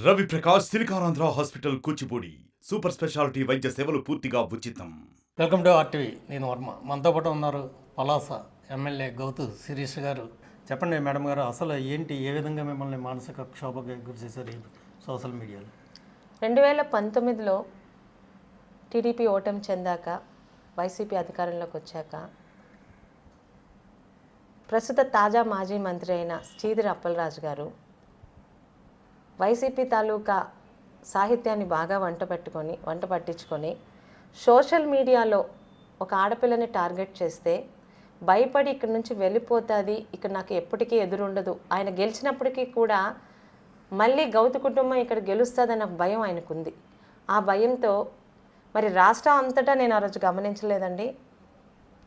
Ravi Prakash Siliconandhra hospital Kuchipudi super speciality వైద్య సేవలు పూర్తిగా ఉచితం. Welcome to RTV. నేను వర్మ. మనతో పాటు ఉన్నారు పలాస ఎమ్మెల్యే గౌతు శిరీష్ గారు. చెప్పండి మేడం గారు, అసలు ఏంటి, ఏ విధంగా మిమ్మల్ని మానసిక క్షోభకు గురి చేశారు ఈ సోషల్ మీడియాలో? 2019లో టీడీపీ ఓటమి చెందాక వైసీపీ అధికారంలోకి వచ్చాక ప్రస్తుత తాజా మాజీ మంత్రి అయిన శ్రీధర్ అప్పలరాజు గారు వైసీపీ తాలూకా సాహిత్యాన్ని బాగా వంట పట్టించుకొని సోషల్ మీడియాలో ఒక ఆడపిల్లని టార్గెట్ చేస్తే భయపడి ఇక్కడి నుంచి వెళ్ళిపోతుంది, ఇక్కడ నాకు ఎప్పటికీ ఎదురుండదు, ఆయన గెలిచినప్పటికీ కూడా మళ్ళీ గౌతు కుటుంబం ఇక్కడ గెలుస్తుందన్న భయం ఆయనకుంది. ఆ భయంతో మరి రాష్ట్రం అంతటా నేను ఆ రోజు గమనించలేదండి,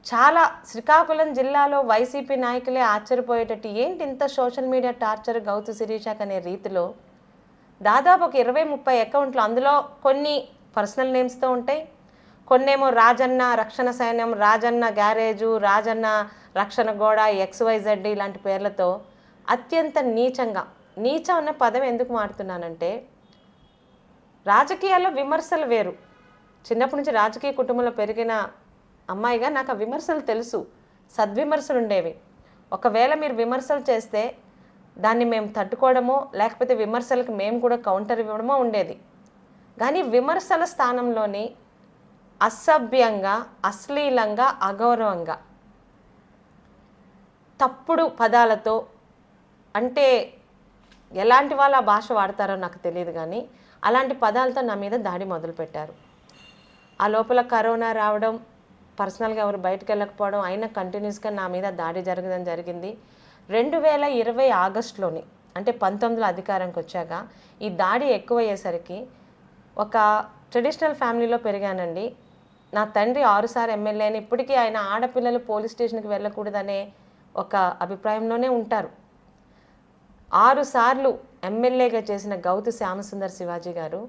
చాలా శ్రీకాకుళం జిల్లాలో వైసీపీ నాయకులే ఆశ్చర్యపోయేటట్టు ఏంటి ఇంత సోషల్ మీడియా టార్చర్ గౌతు శిరీషాక్ అనే రీతిలో దాదాపు ఒక 20-30 అకౌంట్లు, అందులో కొన్ని పర్సనల్ నేమ్స్తో ఉంటాయి, కొన్నేమో రాజన్న రక్షణ సైన్యం, రాజన్న గ్యారేజు, రాజన్న రక్షణ గోడ, XYZ ఇలాంటి పేర్లతో అత్యంత నీచం అన్న పదం ఎందుకు మాడుతున్నానంటే, రాజకీయాల్లో విమర్శలు వేరు. చిన్నప్పటి నుంచి రాజకీయ కుటుంబంలో పెరిగిన అమ్మాయిగా నాకు ఆ విమర్శలు తెలుసు, సద్విమర్శలు ఉండేవి. ఒకవేళ మీరు విమర్శలు చేస్తే దాన్ని మేము తట్టుకోవడమో లేకపోతే విమర్శలకు మేము కూడా కౌంటర్ ఇవ్వడమో ఉండేది. కానీ విమర్శల స్థానంలోని అసభ్యంగా, అశ్లీలంగా, అగౌరవంగా, తప్పుడు పదాలతో, అంటే ఎలాంటి వాళ్ళు ఆ భాష వాడతారో నాకు తెలియదు, కానీ అలాంటి పదాలతో నా మీద దాడి మొదలుపెట్టారు. ఆ లోపల కరోనా రావడం, పర్సనల్గా ఎవరు బయటకు వెళ్ళకపోవడం, అయినా కంటిన్యూస్గా నా మీద దాడి జరగడం జరిగింది. 2020 ఆగస్టులోని, అంటే 19లో అధికారంకి వచ్చాక ఈ దాడి ఎక్కువయ్యేసరికి, ఒక ట్రెడిషనల్ ఫ్యామిలీలో పెరిగానండి. నా తండ్రి 6 సార్లు ఎమ్మెల్యే అని, ఇప్పటికీ ఆయన ఆడపిల్లలు పోలీస్ స్టేషన్కి వెళ్ళకూడదనే ఒక అభిప్రాయంలోనే ఉంటారు. 6 సార్లు ఎమ్మెల్యేగా చేసిన గౌతు శ్యామసుందర్ శివాజీ గారు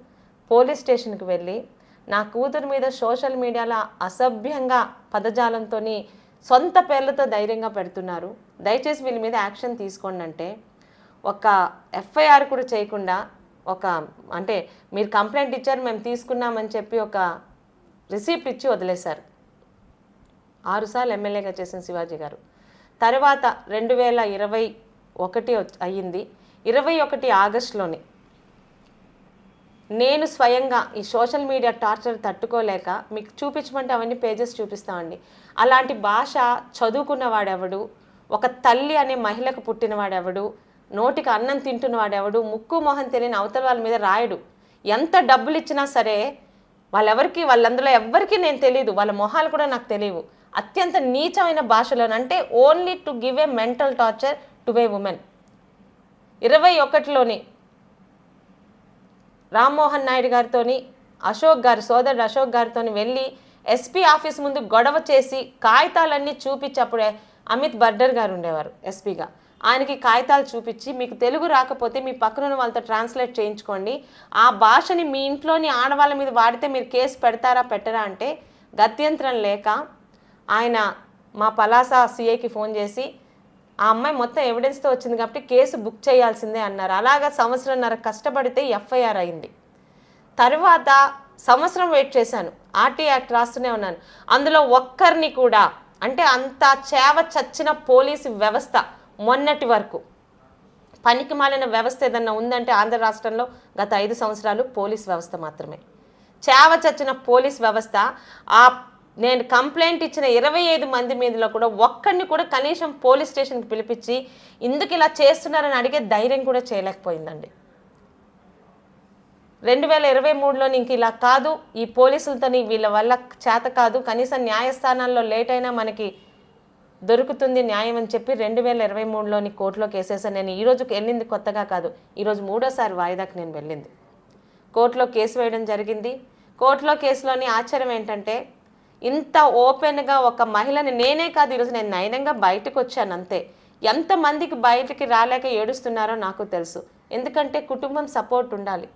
పోలీస్ స్టేషన్కి వెళ్ళి నా కూతురు మీద సోషల్ మీడియాలో అసభ్యంగా పదజాలంతో సొంత పేర్లతో ధైర్యంగా పెడుతున్నారు, దయచేసి వీళ్ళ మీద యాక్షన్ తీసుకోండి అంటే, ఒక FIR కూడా చేయకుండా, అంటే మీరు కంప్లైంట్ ఇచ్చారు మేము తీసుకున్నామని చెప్పి ఒక రిసిప్ట్ ఇచ్చి వదిలేశారు. 6 సార్లు ఎమ్మెల్యేగా చేసిన శివాజీ గారు. తర్వాత 2021 అయ్యింది. 21 ఆగస్టులోని నేను స్వయంగా ఈ సోషల్ మీడియా టార్చర్ తట్టుకోలేక, మీకు చూపించమంటే అవన్నీ పేజెస్ చూపిస్తామండి, అలాంటి భాష చదువుకున్నవాడెవడు, ఒక తల్లి అనే మహిళకు పుట్టినవాడెవడు, నోటికి అన్నం తింటున్నవాడెవడు, ముక్కు మొహం తెలియని అవతల వాళ్ళ మీద రాయడు. ఎంత డబ్బులు ఇచ్చినా సరే వాళ్ళందరూ ఎవ్వరికీ నేను తెలియదు, వాళ్ళ మొహాలు కూడా నాకు తెలియవు. అత్యంత నీచమైన భాషలోనంటే only to give a mental torture to a women. 21లోని రామ్మోహన్ నాయుడు గారితో, సోదరుడు అశోక్ గారితో వెళ్ళి SP ఆఫీస్ ముందు గొడవ చేసి కాగితాలన్నీ చూపించి, అప్పుడే అమిత్ బర్డర్ గారు ఉండేవారు SPగా, ఆయనకి కాగితాలు చూపించి, మీకు తెలుగు రాకపోతే మీ పక్కన వాళ్ళతో ట్రాన్స్లేట్ చేయించుకోండి, ఆ భాషని మీ ఇంట్లోని ఆడవాళ్ళ మీద వాడితే మీరు కేసు పెడతారా పెట్టరా అంటే, గత్యంతరం లేక ఆయన మా పలాస CIకి ఫోన్ చేసి, ఆ అమ్మాయి మొత్తం ఎవిడెన్స్తో వచ్చింది కాబట్టి కేసు బుక్ చేయాల్సిందే అన్నారు. అలాగా సంవత్సరంన్నర కష్టపడితే FIR అయింది. తర్వాత సంవత్సరం వెయిట్ చేశాను, RT యాక్ట్ రాస్తూనే ఉన్నాను. అందులో ఒక్కరిని కూడా, అంటే అంత చేవ చచ్చిన పోలీసు వ్యవస్థ, మొన్నటి వరకు పనికి మాలిన వ్యవస్థ ఏదన్నా ఉందంటే ఆంధ్ర రాష్ట్రంలో గత 5 సంవత్సరాలు పోలీస్ వ్యవస్థ మాత్రమే. చేవ చచ్చిన పోలీస్ వ్యవస్థ, నేను కంప్లైంట్ ఇచ్చిన 25 మంది మీదలో కూడా ఒక్కడిని కూడా కనీసం పోలీస్ స్టేషన్కి పిలిపించి ఎందుకు ఇలా చేస్తున్నారని అడిగే ధైర్యం కూడా చేయలేకపోయిందండి. 2023లో ఇంక ఇలా కాదు, ఈ పోలీసులతో వీళ్ళ వల్ల చేత కాదు, కనీసం న్యాయస్థానాల్లో లేట్ అయినా మనకి దొరుకుతుంది న్యాయం అని చెప్పి 2023లోని కోర్టులో కేసేసాను. నేను ఈరోజు వెళ్ళింది కొత్తగా కాదు, ఈరోజు 3వ వాయిదాకి నేను వెళ్ళింది. కోర్టులో కేసు వేయడం జరిగింది. కోర్టులో కేసులోని ఆశ్చర్యం ఏంటంటే, ఇంత ఓపెన్గా ఒక మహిళని, నేనే కాదు ఈరోజు నేను నయనంగా బయటకు వచ్చాను అంతే. ఎంతమందికి బయటికి రాలేక ఏడుస్తున్నారో నాకు తెలుసు, ఎందుకంటే కుటుంబం సపోర్ట్ ఉండాలి.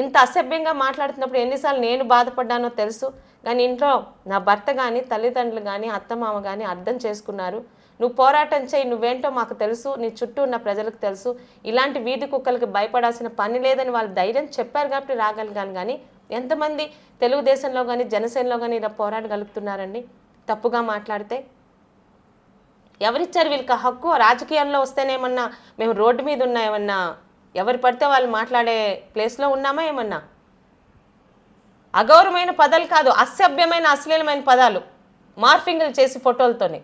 ఇంత అసభ్యంగా మాట్లాడుతున్నప్పుడు ఎన్నిసార్లు నేను బాధపడ్డానో తెలుసు, కానీ ఇంట్లో నా భర్త కానీ, తల్లిదండ్రులు కానీ, అత్తమామ కానీ అర్థం చేసుకున్నారు. నువ్వు పోరాటం చేయి, నువ్వేంటో మాకు తెలుసు, నీ చుట్టూ ఉన్న ప్రజలకు తెలుసు, ఇలాంటి వీధి కుక్కలకి భయపడాల్సిన పని లేదని వాళ్ళు ధైర్యం చెప్పారు కాబట్టి రాగలిగాను. కానీ ఎంతమంది తెలుగుదేశంలో కానీ జనసేనలో కానీ ఇలా పోరాడగలుగుతున్నారండి తప్పుగా మాట్లాడితే? ఎవరిచ్చారు వీళ్ళకి హక్కు? రాజకీయాల్లో వస్తేనేమన్నా మేము రోడ్డు మీద ఉన్నా ఏమన్నా ఎవరు పడితే వాళ్ళు మాట్లాడే ప్లేస్లో ఉన్నామా ఏమన్నా? అగౌరవమైన పదాలు కాదు, అసభ్యమైన అశ్లీలమైన పదాలు మార్ఫింగ్లు చేసి ఫోటోలతోనే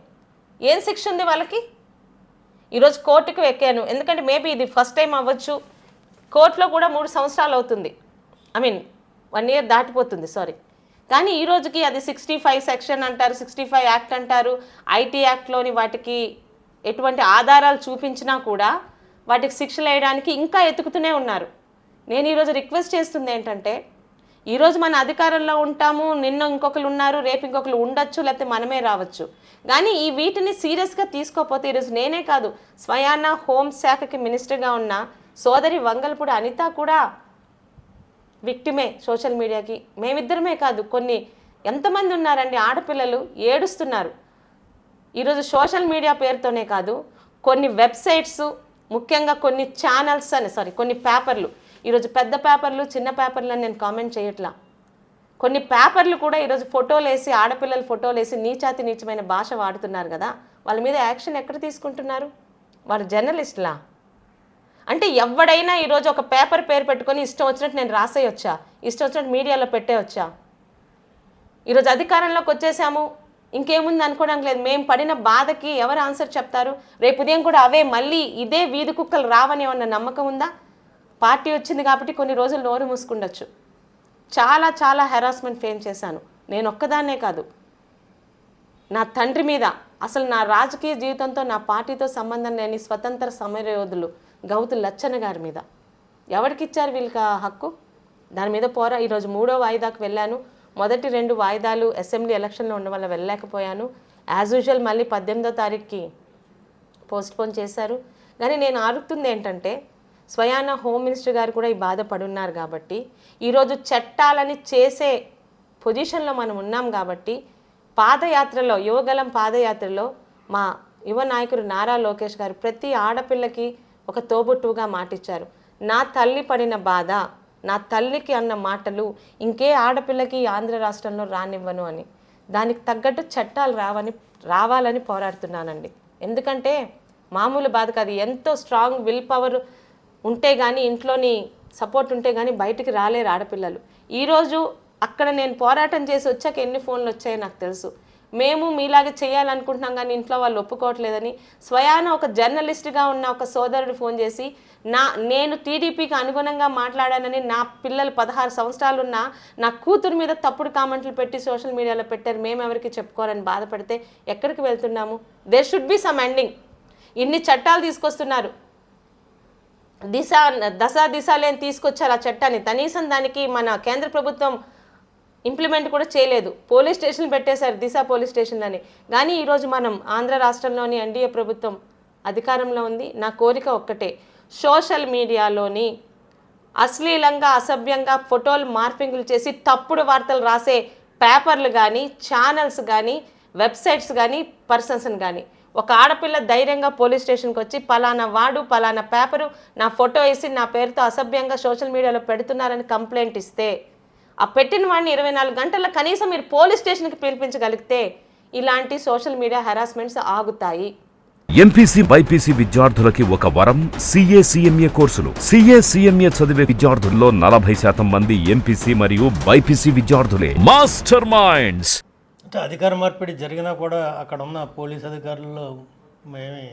ఏం శిక్ష ఉంది వాళ్ళకి? ఈరోజు కోర్టుకు ఎక్కాను, ఎందుకంటే మేబీ ఇది ఫస్ట్ టైం అవ్వచ్చు. కోర్టులో కూడా 3 సంవత్సరాలు అవుతుంది, 1 year దాటిపోతుంది, సారీ. కానీ ఈ రోజుకి అది 65 సెక్షన్ అంటారు, 65 యాక్ట్ అంటారు. ఐటీ యాక్ట్లోని వాటికి ఎటువంటి ఆధారాలు చూపించినా కూడా వాటికి శిక్షలు వేయడానికి ఇంకా ఎతుకుతూనే ఉన్నారు. నేను ఈరోజు రిక్వెస్ట్ చేస్తుంది ఏంటంటే, ఈరోజు మన అధికారంలో ఉంటాము, నిన్న ఇంకొకరు ఉన్నారు, రేపు ఇంకొకరు ఉండొచ్చు, లేకపోతే మనమే రావచ్చు. కానీ ఈ వీటిని సీరియస్గా తీసుకోకపోతే ఈరోజు నేనే కాదు, స్వయాన హోంశాఖకి మినిస్టర్గా ఉన్న సోదరి వంగల్పూడి అనిత కూడా విక్టిమే సోషల్ మీడియాకి. మేమిద్దరమే కాదు, ఎంతమంది ఉన్నారండి ఆడపిల్లలు ఏడుస్తున్నారు. ఈరోజు సోషల్ మీడియా పేరుతోనే కాదు, కొన్ని వెబ్సైట్స్, ముఖ్యంగా కొన్ని ఛానల్స్ కొన్ని పేపర్లు, ఈరోజు పెద్ద పేపర్లు చిన్న పేపర్లు అని నేను కామెంట్ చేయట్లా, కొన్ని పేపర్లు కూడా ఈరోజు ఫోటోలు వేసి, ఆడపిల్లల ఫోటోలు వేసి నీచాతి నీచమైన భాష వాడుతున్నారు కదా, వాళ్ళ మీద యాక్షన్ ఎక్కడ తీసుకుంటున్నారు? వాళ్ళు జర్నలిస్టులా? అంటే ఎవడైనా ఈరోజు ఒక పేపర్ పేరు పెట్టుకొని ఇష్టం వచ్చినట్టు నేను రాసేయొచ్చా? ఇష్టం వచ్చినట్టు మీడియాలో పెట్టేయొచ్చా? ఈరోజు అధికారంలోకి వచ్చేసాము, ఇంకేముంది అనుకోవడానికి లేదు. మేము పడిన బాధకి ఎవరు ఆన్సర్ చెప్తారు? రేపు ఉదయం కూడా అవే మళ్ళీ ఇదే వీధి కుక్కలు రావని ఏమన్నా నమ్మకం ఉందా? పార్టీ వచ్చింది కాబట్టి కొన్ని రోజులు నోరు మూసుకుండొచ్చు. చాలా చాలా హెరాస్మెంట్ ఫేస్ చేశాను, నేను ఒక్కదాన్నే కాదు. నా తండ్రి మీద, అసలు నా రాజకీయ జీవితంతో నా పార్టీతో సంబంధం లేని స్వతంత్ర సమరయోధులు గౌతు లచ్చన్న గారి మీద ఎవరికి ఇచ్చారు వీళ్ళకి హక్కు? దాని మీద ఈరోజు 3వ వాయిదాకు వెళ్ళాను. మొదటి 2 వాయిదాలు అసెంబ్లీ ఎలక్షన్లో ఉండడం వల్ల వెళ్ళలేకపోయాను. యాజ్ యూజువల్ మళ్ళీ 18వ తారీఖుకి పోస్ట్పోన్ చేశారు. కానీ నేను అడుగుతుంది ఏంటంటే, స్వయాన హోమ్ మినిస్టర్ గారు కూడా ఈ బాధపడున్నారు కాబట్టి, ఈరోజు చట్టాలని చేసే పొజిషన్లో మనం ఉన్నాం కాబట్టి, పాదయాత్రలో, యువగలం పాదయాత్రలో మా యువ నాయకుడు నారా లోకేష్ గారు ప్రతి ఆడపిల్లకి ఒక తోబుట్టుగా మాటిచ్చారు. నా తల్లి పడిన బాధ, నా తల్లికి అన్న మాటలు ఇంకే ఆడపిల్లకి ఆంధ్ర రాష్ట్రంలో రానివ్వను అని, దానికి తగ్గట్టు చట్టాలు రావాలని పోరాడుతున్నానండి. ఎందుకంటే మామూలు బాధ కాదు, ఎంతో స్ట్రాంగ్ విల్ పవర్ ఉంటే కానీ, ఇంట్లోని సపోర్ట్ ఉంటే కానీ బయటికి రాలేరు ఆడపిల్లలు. ఈరోజు అక్కడ నేను పోరాటం చేసి వచ్చాక ఎన్ని ఫోన్లు వచ్చాయో నాకు తెలుసు. మేము మీలాగా చేయాలనుకుంటున్నాం కానీ ఇంట్లో వాళ్ళు ఒప్పుకోవట్లేదని స్వయాన ఒక జర్నలిస్ట్గా ఉన్న ఒక సోదరుడు ఫోన్ చేసి, నేను టీడీపీకి అనుగుణంగా మాట్లాడానని, నా పిల్లలు 16 సంవత్సరాలు ఉన్న నా కూతురు మీద తప్పుడు కామెంట్లు పెట్టి సోషల్ మీడియాలో పెట్టారు, మేము ఎవరికి చెప్పుకోవాలని బాధపడితే ఎక్కడికి వెళ్తున్నాము? There should be some ending. ఇన్ని చట్టాలు తీసుకొస్తున్నారు, దశ లేని తీసుకొచ్చారు ఆ చట్టాన్ని, కనీసం దానికి మన కేంద్ర ప్రభుత్వం ఇంప్లిమెంట్ కూడా చేయలేదు. పోలీస్ స్టేషన్లు పెట్టేశారు, దిశ పోలీస్ స్టేషన్లని. కానీ ఈరోజు మనం ఆంధ్ర రాష్ట్రంలోని ఎన్డీఏ ప్రభుత్వం అధికారంలో ఉంది. నా కోరిక ఒక్కటే, సోషల్ మీడియాలోని అశ్లీలంగా, అసభ్యంగా ఫోటోలు మార్పింగ్లు చేసి తప్పుడు వార్తలు రాసే పేపర్లు కానీ, ఛానల్స్ కానీ, వెబ్సైట్స్ కానీ, పర్సన్స్ని కానీ, ఒక ఆడపిల్ల ధైర్యంగా పోలీస్ స్టేషన్కి వచ్చి పలానా వాడు, పలానా పేపరు నా ఫోటో వేసి నా పేరుతో అసభ్యంగా సోషల్ మీడియాలో పెడుతున్నారని కంప్లైంట్ ఇస్తే, ఆ పెట్టిన వాడిని 24 గంటల్లో కనీసం మీరు పోలీస్ స్టేషన్కి పిలిపించగలిగితే ఇలాంటి సోషల్ మీడియా హెరాస్మెంట్స్ ఆగుతాయి. ఎంపీసీ బైపీసీ విద్యార్థులకి ఒక వరం CA CMA కోర్సులు. CA CMA చదివే విద్యార్థుల్లో 40% మంది ఎంపీసీ మరియు బైపీసీ విద్యార్థులే. Master minds. అంటే అధికార మార్పిడి జరిగినా కూడా అక్కడ ఉన్న పోలీస్ అధికారుల్లో మేమే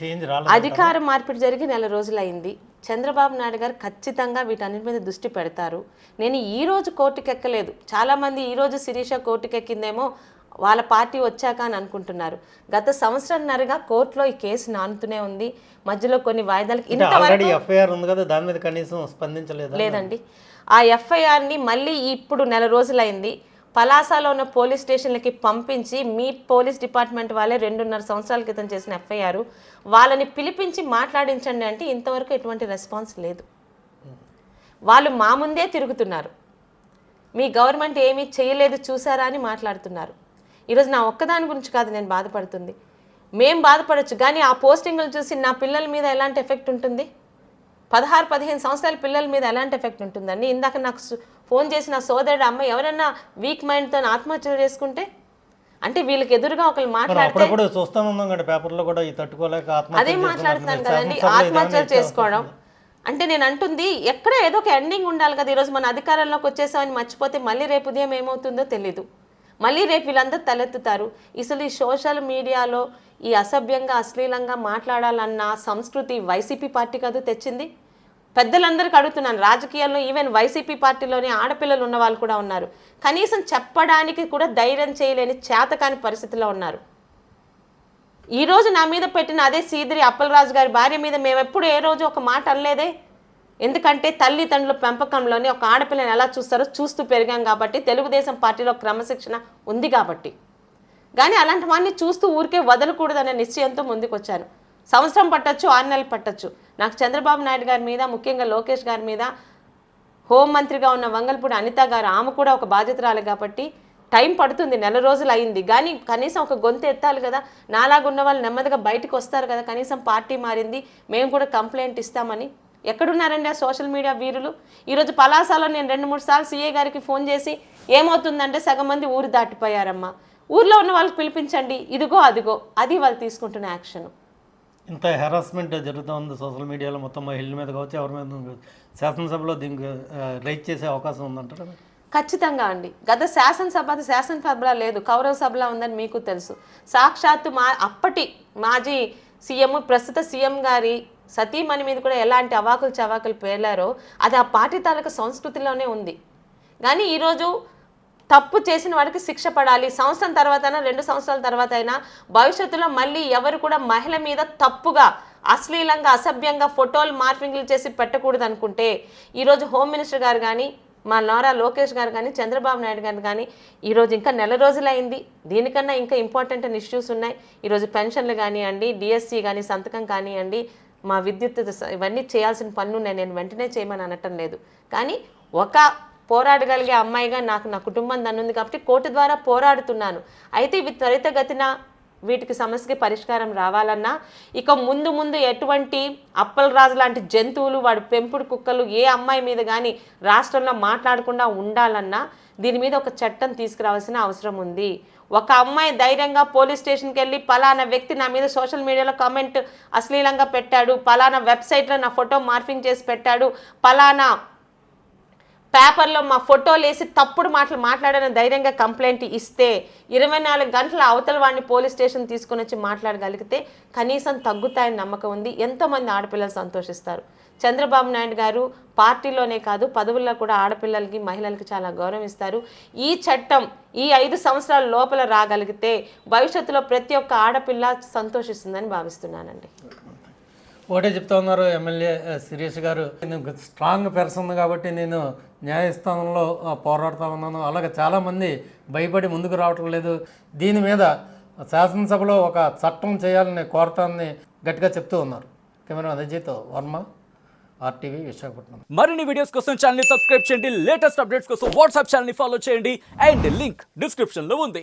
చేంజ్ రాలేదు. అధికార మార్పిడి జరిగి 4 రోజులైంది. చంద్రబాబు నాయుడు గారు ఖచ్చితంగా వీటన్నిటి మీద దృష్టి పెడతారు. నేను ఈరోజు కోర్టుకు ఎక్కలేదు, చాలామంది ఈరోజు శిరీష కోర్టుకు ఎక్కిందేమో వాళ్ళ పార్టీ వచ్చాక అని అనుకుంటున్నారు. గత సంవత్సరంన్నరగా కోర్టులో ఈ కేసు నానుతూనే ఉంది. మధ్యలో కొన్ని వాయిదాలకి ఇంతవరకు ఎఫ్ఐఆర్ ఉంది కదా, దాని మీద కనీసం స్పందించలేదు. లేదండి, ఆ ఎఫ్ఐఆర్ని మళ్ళీ ఇప్పుడు 4 రోజులైంది పలాసలో ఉన్న పోలీస్ స్టేషన్లకి పంపించి, మీ పోలీస్ డిపార్ట్మెంట్ వాళ్ళే 2.5 సంవత్సరాల క్రితం చేసిన ఎఫ్ఐఆర్, వాళ్ళని పిలిపించి మాట్లాడించండి అంటే ఇంతవరకు ఎటువంటి రెస్పాన్స్ లేదు. వాళ్ళు మా ముందే తిరుగుతున్నారు, మీ గవర్నమెంట్ ఏమీ చేయలేదు చూసారా అని మాట్లాడుతున్నారు. ఈరోజు నా ఒక్కదాని గురించి కాదు నేను బాధపడుతుంది, మేం బాధపడచ్చు, కానీ ఆ పోస్టింగ్లు చూసి నా పిల్లల మీద ఎలాంటి ఎఫెక్ట్ ఉంటుంది? 16-15 సంవత్సరాల పిల్లల మీద ఎలాంటి ఎఫెక్ట్ ఉంటుందండి? ఇందాక నాకు ఫోన్ చేసిన సోదరుడు అమ్మాయి ఎవరైనా వీక్ మైండ్తో ఆత్మహత్యలు చేసుకుంటే, అంటే వీళ్ళకి ఎదురుగా ఒకళ్ళు మాట్లాడితే అప్పుడప్పుడు చూస్తూ ఉన్నాం కదా పేపర్లో కూడా, ఈ తట్టుకోలేక అదే మాట్లాడుతున్నాను కదండి, ఆత్మహత్యలు చేసుకోవడం. అంటే నేను అంటుంది ఎక్కడ ఏదో ఒక ఎండింగ్ ఉండాలి కదా. ఈరోజు మన అధికారంలోకి వచ్చేసామని మర్చిపోతే మళ్ళీ రేపు ఉదయం ఏమవుతుందో తెలీదు. మళ్ళీ రేపు వీళ్ళందరూ తలెత్తుతారు. అసలు ఈ సోషల్ మీడియాలో ఈ అసభ్యంగా అశ్లీలంగా మాట్లాడాలన్న సంస్కృతి వైసీపీ పార్టీ కాదు తెచ్చింది. పెద్దలందరికీ అడుగుతున్నాను, రాజకీయాల్లో ఈవెన్ వైసీపీ పార్టీలోనే ఆడపిల్లలు ఉన్న వాళ్ళు కూడా ఉన్నారు. కనీసం చెప్పడానికి కూడా ధైర్యం చేయలేని చేతకాని పరిస్థితిలో ఉన్నారు. ఈరోజు నా మీద పెట్టిన అదే సీదిరి అప్పలరాజు గారి భార్య మీద మేము ఎప్పుడు ఏ రోజు ఒక మాట అనలేదే. ఎందుకంటే తల్లిదండ్రుల పెంపకంలోనే ఒక ఆడపిల్లని ఎలా చూస్తారో చూస్తూ పెరిగాం కాబట్టి, తెలుగుదేశం పార్టీలో క్రమశిక్షణ ఉంది కాబట్టి. కానీ అలాంటి వాడిని చూస్తూ ఊరికే వదలకూడదనే నిశ్చయంతో ముందుకు వచ్చాను. సంవత్సరం పట్టచ్చు, 6 నెలలు పట్టచ్చు. నాకు చంద్రబాబు నాయుడు గారి మీద, ముఖ్యంగా లోకేష్ గారి మీద, హోంమంత్రిగా ఉన్న వంగల్పూడి అనిత గారు ఆమె కూడా ఒక బాధ్యతరాలు కాబట్టి టైం పడుతుంది, 4 రోజులు అయింది. కానీ కనీసం ఒక గొంతు ఎత్తాలి కదా. నాలాగున్న వాళ్ళు నెమ్మదిగా బయటకు వస్తారు కదా. కనీసం పార్టీ మారింది, మేము కూడా కంప్లైంట్ ఇస్తామని. ఎక్కడున్నారండి ఆ సోషల్ మీడియా వీరులు? ఈరోజు పలాసలో నేను 2-3 సార్లు సీఏ గారికి ఫోన్ చేసి ఏమవుతుందంటే సగం మంది ఊరు దాటిపోయారమ్మా, ఊర్లో ఉన్న వాళ్ళకి పిలిపించండి, ఇదిగో అదిగో, అది వాళ్ళు తీసుకుంటున్న యాక్షన్. ఇంత హెరాస్మెంట్ జరుగుతూ ఉంది సోషల్ మీడియాలో, మొత్తం మహిళల మీద కావచ్చు, ఎవరి మీద కావచ్చు. శాసనసభలో దీనికి రైట్ చేసే అవకాశం ఉందంటారా? ఖచ్చితంగా అండి. గత శాసనసభ లేదు, కౌరవ సభలా ఉందని మీకు తెలుసు. సాక్షాత్తు అప్పటి మాజీ సీఎం, ప్రస్తుత సీఎం గారి సతీమణి మీద కూడా ఎలాంటి అవాకులు చవాకులు పేలారో అది ఆ పార్టీ తాలూకా సంస్కృతిలోనే ఉంది. కానీ ఈరోజు తప్పు చేసిన వాడికి శిక్ష పడాలి. సంవత్సరం తర్వాత అయినా, 2 సంవత్సరాల తర్వాత అయినా భవిష్యత్తులో మళ్ళీ ఎవరు కూడా మహిళ మీద తప్పుగా, అశ్లీలంగా, అసభ్యంగా ఫోటోలు మార్ఫింగ్లు చేసి పెట్టకూడదు అనుకుంటే, ఈరోజు హోమ్ మినిస్టర్ గారు కానీ, మా నారా లోకేష్ గారు కానీ, చంద్రబాబు నాయుడు గారు కానీ, ఈరోజు ఇంకా 4 రోజులైంది. దీనికన్నా ఇంకా ఇంపార్టెంట్ ఇష్యూస్ ఉన్నాయి. ఈరోజు పెన్షన్లు కానివ్వండి, డిఎస్సి కానీ, సంతకం కానివ్వండి, మా విద్యుత్ ఇవన్నీ చేయాల్సిన పనులు నేను వెంటనే చేయమని అనటం లేదు. కానీ ఒక పోరాడగలిగే అమ్మాయిగా నాకు నా కుటుంబం దన్నుంది కాబట్టి కోర్టు ద్వారా పోరాడుతున్నాను. అయితే ఇవి త్వరితగతిన వీటికి సమస్యకి పరిష్కారం రావాలన్నా, ఇక ముందు ఎటువంటి అప్పలరాజు లాంటి జంతువులు, వాడి పెంపుడు కుక్కలు ఏ అమ్మాయి మీద కానీ రాష్ట్రంలో మాట్లాడకుండా ఉండాలన్నా దీని మీద ఒక చట్టం తీసుకురావాల్సిన అవసరం ఉంది. ఒక అమ్మాయి ధైర్యంగా పోలీస్ స్టేషన్కి వెళ్ళి పలానా వ్యక్తి నా మీద సోషల్ మీడియాలో కామెంట్ అశ్లీలంగా పెట్టాడు, పలానా వెబ్సైట్లో నా ఫోటో మార్ఫింగ్ చేసి పెట్టాడు, పలానా పేపర్లో మా ఫోటోలు వేసి తప్పుడు మాటలు మాట్లాడని ధైర్యంగా కంప్లైంట్ ఇస్తే 24 గంటల అవతల వాడిని పోలీస్ స్టేషన్ తీసుకుని వచ్చి మాట్లాడగలిగితే కనీసం తగ్గుతాయని నమ్మకం ఉంది. ఎంతోమంది ఆడపిల్లలు సంతోషిస్తారు. చంద్రబాబు నాయుడు గారు పార్టీలోనే కాదు, పదవుల్లో కూడా ఆడపిల్లలకి, మహిళలకి చాలా గౌరవం ఇస్తారు. ఈ చట్టం ఈ 5 సంవత్సరాల లోపల రాగలిగితే భవిష్యత్తులో ప్రతి ఒక్క ఆడపిల్ల సంతోషిస్తుందని భావిస్తున్నానండి. ఒకటే చెప్తా ఉన్నారు ఎమ్మెల్యే శిరీష్ గారు, నేను స్ట్రాంగ్ పర్సన్ కాబట్టి నేను న్యాయస్థానంలో పోరాడుతూ ఉన్నాను. అలాగే చాలామంది భయపడి ముందుకు రావటం లేదు. దీని మీద శాసనసభలో ఒక చట్టం చేయాలని కోరతాన్ని గట్టిగా చెప్తూ ఉన్నారు. Camera Ajit Varma, RTV Visakhapatnam. మరిన్ని వీడియోస్ కోసం ఛానల్ ని సబ్స్క్రైబ్ చేయండి. లేటెస్ట్ అప్డేట్స్ కోసం వాట్సాప్ ఛానల్ ని ఫాలో చేయండి. అండ్ లింక్ డిస్క్రిప్షన్ లో ఉంది.